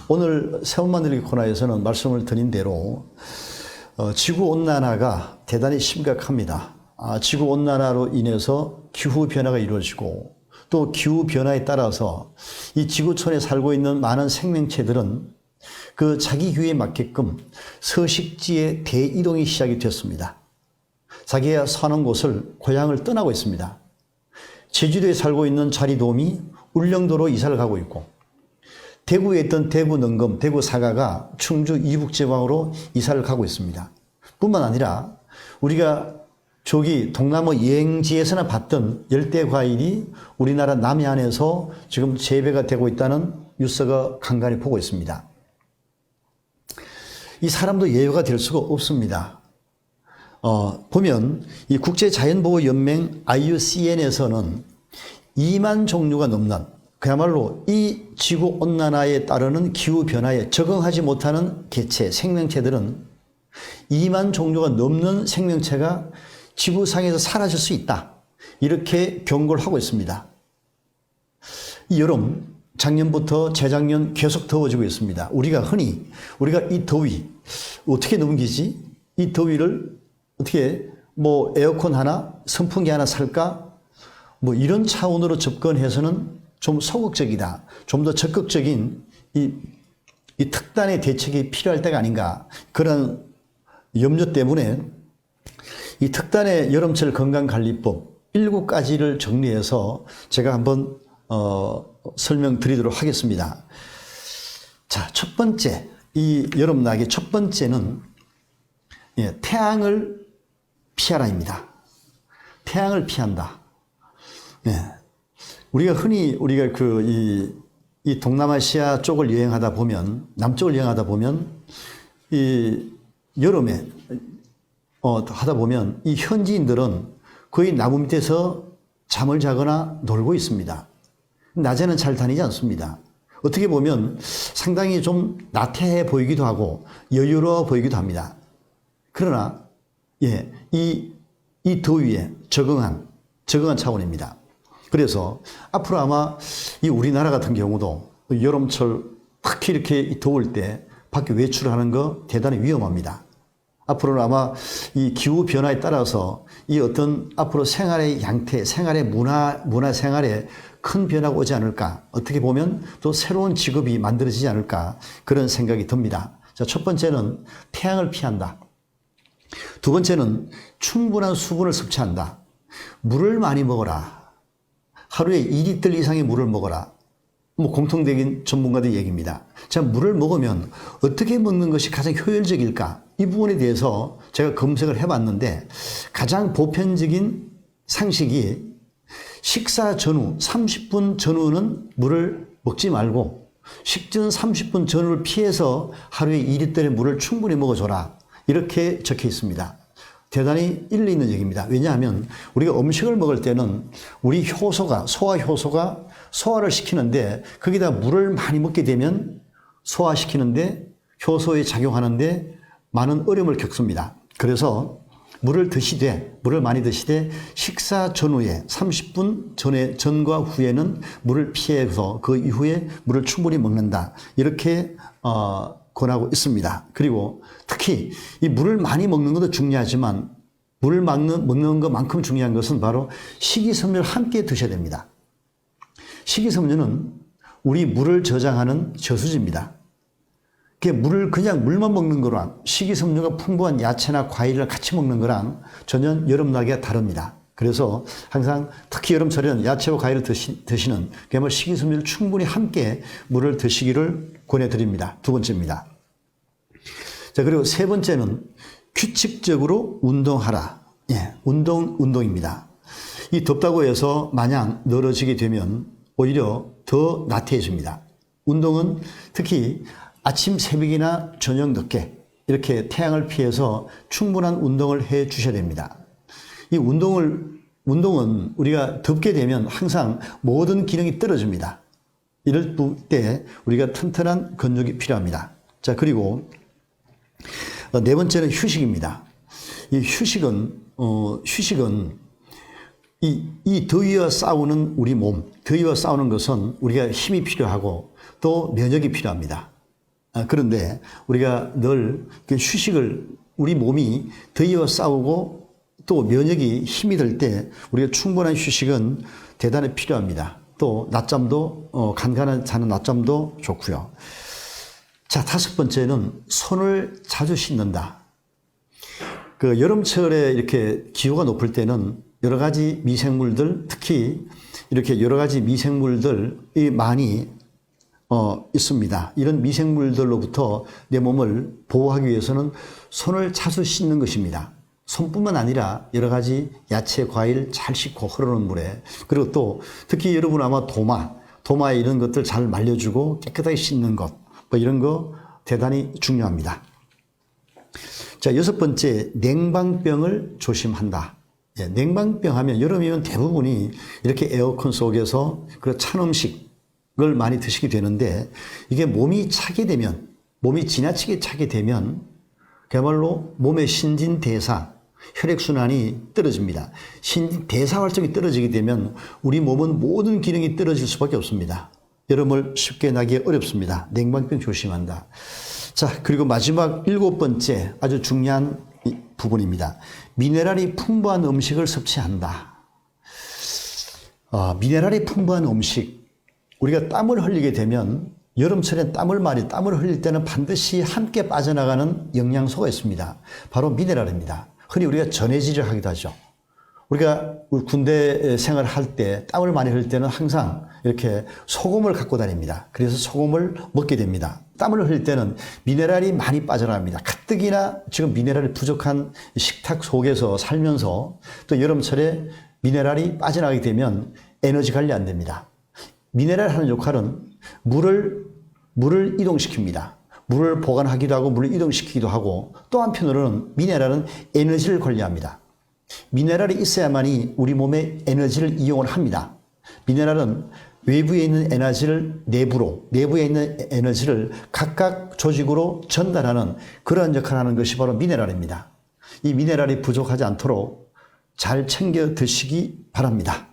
오늘 새옷 만들기 코너에서는 말씀을 드린 대로 지구온난화가 대단히 심각합니다. 지구온난화로 인해서 기후변화가 이루어지고 또 기후변화에 따라서 이 지구촌에 살고 있는 많은 생명체들은 그 자기 기후에 맞게끔 서식지의 대이동이 시작이 됐습니다. 자기가 사는 곳을 고향을 떠나고 있습니다. 제주도에 살고 있는 자리돔이 울릉도로 이사를 가고 있고 대구에 있던 대구 능금, 대구 사과가 충주 이북지방으로 이사를 가고 있습니다. 뿐만 아니라 우리가 저기 동남아 여행지에서나 봤던 열대 과일이 우리나라 남해안에서 지금 재배가 되고 있다는 뉴스가 간간히 보고 있습니다. 이 사람도 예외가 될 수가 없습니다. 보면 이 국제자연보호연맹 IUCN에서는 2만 종류가 넘는 그야말로 이 지구온난화에 따르는 기후변화에 적응하지 못하는 개체, 생명체들은 2만 종류가 넘는 생명체가 지구상에서 사라질 수 있다. 이렇게 경고를 하고 있습니다. 이 여름, 작년부터 재작년 계속 더워지고 있습니다. 우리가 이 더위 어떻게 넘기지? 이 더위를 어떻게 에어컨 하나, 선풍기 하나 살까? 이런 차원으로 접근해서는 좀 소극적이다. 좀 더 적극적인 이 특단의 대책이 필요할 때가 아닌가. 그런 염려 때문에 이 특단의 여름철 건강관리법 7가지를 정리해서 제가 한번 설명드리도록 하겠습니다. 자, 첫 번째, 이 여름나기 첫 번째는 태양을 피하라입니다. 태양을 피한다. 우리가 흔히 이 동남아시아 쪽을 여행하다 보면, 남쪽을 여행하다 보면 이 여름에 하다 보면 이 현지인들은 거의 나무 밑에서 잠을 자거나 놀고 있습니다. 낮에는 잘 다니지 않습니다. 어떻게 보면 상당히 좀 나태해 보이기도 하고 여유로워 보이기도 합니다. 그러나 이 더위에 적응한 차원입니다. 그래서 앞으로 아마 이 우리나라 같은 경우도 여름철 특히 이렇게 더울 때 밖에 외출하는 거 대단히 위험합니다. 앞으로는 아마 이 기후 변화에 따라서 이 어떤 앞으로 생활의 양태, 생활의 문화 생활에 큰 변화가 오지 않을까. 어떻게 보면 또 새로운 직업이 만들어지지 않을까. 그런 생각이 듭니다. 자, 첫 번째는 태양을 피한다. 두 번째는 충분한 수분을 섭취한다. 물을 많이 먹어라. 하루에 2리터 이상의 물을 먹어라. 공통적인 전문가들 얘기입니다. 자, 물을 먹으면 어떻게 먹는 것이 가장 효율적일까? 이 부분에 대해서 제가 검색을 해봤는데 가장 보편적인 상식이 식사 전후 30분 전후는 물을 먹지 말고 식전 30분 전후를 피해서 하루에 2리터의 물을 충분히 먹어줘라. 이렇게 적혀 있습니다. 대단히 일리 있는 얘기입니다. 왜냐하면 우리가 음식을 먹을 때는 우리 소화 효소가 소화를 시키는데 거기다 물을 많이 먹게 되면 소화시키는데 효소에 작용하는데 많은 어려움을 겪습니다. 그래서 물을 많이 드시되 식사 전후에 30분 전과 후에는 물을 피해서 그 이후에 물을 충분히 먹는다. 이렇게 권하고 있습니다. 그리고 특히 이 물을 많이 먹는 것도 중요하지만 물을 먹는 것만큼 중요한 것은 바로 식이섬유를 함께 드셔야 됩니다. 식이섬유는 우리 물을 저장하는 저수지입니다. 그냥 물만 먹는 거랑 식이섬유가 풍부한 야채나 과일을 같이 먹는 거랑 전혀 여름나기가 다릅니다. 그래서 항상 특히 여름철에는 야채와 과일을 드시는 그야말로 식이섬유를 충분히 함께 물을 드시기를 권해드립니다. 두 번째입니다. 자, 그리고 세 번째는 규칙적으로 운동하라. 운동입니다. 이 덥다고 해서 마냥 늘어지게 되면 오히려 더 나태해집니다. 운동은 특히 아침 새벽이나 저녁 늦게 이렇게 태양을 피해서 충분한 운동을 해 주셔야 됩니다. 이 운동은 우리가 덥게 되면 항상 모든 기능이 떨어집니다. 이럴 때 우리가 튼튼한 근육이 필요합니다. 자, 그리고 네 번째는 휴식입니다. 이 휴식은 이 더위와 싸우는 우리 몸, 더위와 싸우는 것은 우리가 힘이 필요하고 또 면역이 필요합니다. 그런데 우리가 늘 휴식을 우리 몸이 더위와 싸우고 또 면역이 힘이 들 때 우리가 충분한 휴식은 대단히 필요합니다. 또 낮잠도 간간히 자는 낮잠도 좋고요. 자, 다섯 번째는 손을 자주 씻는다. 그 여름철에 이렇게 기후가 높을 때는 여러 가지 미생물들, 특히 이렇게 여러 가지 미생물들이 많이 있습니다. 이런 미생물들로부터 내 몸을 보호하기 위해서는 손을 자주 씻는 것입니다. 손뿐만 아니라 여러 가지 야채, 과일 잘 씻고 흐르는 물에, 그리고 또 특히 여러분 아마 도마에 이런 것들 잘 말려주고 깨끗하게 씻는 것, 뭐 이런 거 대단히 중요합니다. 자, 여섯 번째, 냉방병을 조심한다. 예, 냉방병 하면 여름이면 대부분이 이렇게 에어컨 속에서 그 찬 음식을 많이 드시게 되는데, 이게 몸이 지나치게 차게 되면 그야말로 몸의 신진대사, 혈액순환이 떨어집니다. 신진대사 활동이 떨어지게 되면 우리 몸은 모든 기능이 떨어질 수밖에 없습니다. 여름을 쉽게 나기 어렵습니다. 냉방병 조심한다. 자, 그리고 마지막 일곱 번째 아주 중요한 부분입니다. 미네랄이 풍부한 음식을 섭취한다. 미네랄이 풍부한 음식. 우리가 땀을 흘리게 되면 여름철엔 땀을 흘릴 때는 반드시 함께 빠져나가는 영양소가 있습니다. 바로 미네랄입니다. 흔히 우리가 전해질을 하기도 하죠. 우리가 군대 생활할 때 땀을 많이 흘릴 때는 항상 이렇게 소금을 갖고 다닙니다. 그래서 소금을 먹게 됩니다. 땀을 흘릴 때는 미네랄이 많이 빠져나갑니다. 가뜩이나 지금 미네랄이 부족한 식탁 속에서 살면서 또 여름철에 미네랄이 빠져나가게 되면 에너지 관리 안 됩니다. 미네랄 하는 역할은 물을 이동시킵니다. 물을 보관하기도 하고 물을 이동시키기도 하고, 또 한편으로는 미네랄은 에너지를 관리합니다. 미네랄이 있어야만이 우리 몸의 에너지를 이용을 합니다. 미네랄은 외부에 있는 에너지를 내부에 있는 에너지를 각각 조직으로 전달하는 그러한 역할을 하는 것이 바로 미네랄입니다. 이 미네랄이 부족하지 않도록 잘 챙겨 드시기 바랍니다.